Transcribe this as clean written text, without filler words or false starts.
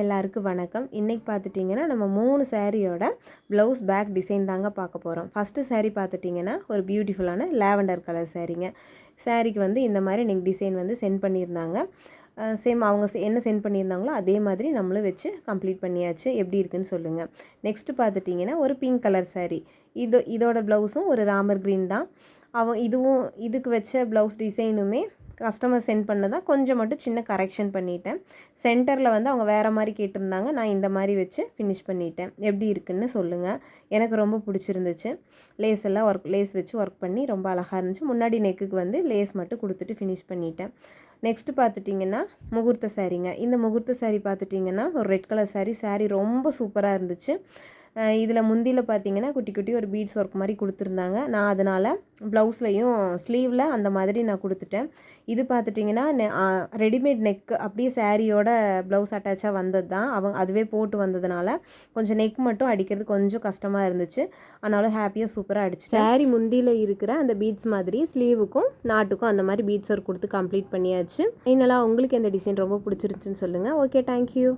எல்லாருக்கும் வணக்கம். இன்னைக்கு பார்த்துட்டிங்கன்னா நம்ம 3 சாரியோட ப்ளவுஸ் பேக் டிசைன் தாங்க பார்க்க போகிறோம். ஃபஸ்ட்டு சாரீ பார்த்துட்டிங்கன்னா ஒரு பியூட்டிஃபுல்லான லாவெண்டர் கலர் சாரீங்க. சாரீக்கு வந்து இந்த மாதிரி எனக்கு டிசைன் வந்து சென்ட் பண்ணியிருந்தாங்க. சேம் அவங்க என்ன சென்ட் பண்ணியிருந்தாங்களோ அதே மாதிரி நம்மளும் வச்சு கம்ப்ளீட் பண்ணியாச்சு. எப்படி இருக்குன்னு சொல்லுங்கள். நெக்ஸ்ட்டு பார்த்துட்டிங்கன்னா ஒரு பிங்க் கலர் சாரீ. இதோட ப்ளவுஸும் ஒரு ராமர் க்ரீன் தான். இதுக்கு வச்ச ப்ளவுஸ் டிசைனுமே கஸ்டமர் சென்ட் பண்ணதான் கொஞ்சம் மட்டும் சின்ன கரெக்ஷன் பண்ணிட்டேன். சென்டரில் வந்து அவங்க வேறு மாதிரி கேட்டிருந்தாங்க. நான் இந்த மாதிரி வச்சு ஃபினிஷ் பண்ணிட்டேன். எப்படி இருக்குன்னு சொல்லுங்கள். எனக்கு ரொம்ப பிடிச்சிருந்துச்சு. லேஸ் வச்சு ஒர்க் பண்ணி ரொம்ப அழகாக இருந்துச்சு. முன்னாடி நெக்குக்கு வந்து லேஸ் மட்டும் கொடுத்துட்டு ஃபினிஷ் பண்ணிட்டேன். நெக்ஸ்ட்டு பார்த்துட்டிங்கன்னா முகூர்த்த சாரீங்க. இந்த முகூர்த்த சாரீ பார்த்துட்டிங்கன்னா ஒரு ரெட் கலர் சாரீ ரொம்ப சூப்பராக இருந்துச்சு. இதில் முந்தியில் பார்த்திங்கன்னா குட்டி குட்டி ஒரு பீட்ஸ் ஒர்க் மாதிரி கொடுத்துருந்தாங்க. நான் அதனால் ப்ளவுஸ்லையும் ஸ்லீவில் அந்த மாதிரி நான் கொடுத்துட்டேன். இது பார்த்துட்டிங்கன்னா ரெடிமேட் நெக் அப்படியே சாரியோட ப்ளவுஸ் அட்டாச்சாக வந்தது தான். அதுவே போட்டு வந்ததுனால கொஞ்சம் நெக் மட்டும் அடிக்கிறது கொஞ்சம் கஷ்டமாக இருந்துச்சு. அதனால ஹாப்பியாக சூப்பராக அடிச்சு சாரீ முந்தியில் இருக்கிற அந்த பீட்ஸ் மாதிரி ஸ்லீவுக்கும் நாட்டுக்கும் அந்த மாதிரி பீட்ஸ் ஒர்க் கொடுத்து கம்ப்ளீட் பண்ணியாச்சு. ஃபைனலாக உங்களுக்கு எந்த டிசைன் ரொம்ப பிடிச்சிருந்துச்சின்னு சொல்லுங்கள். Okay, thank you.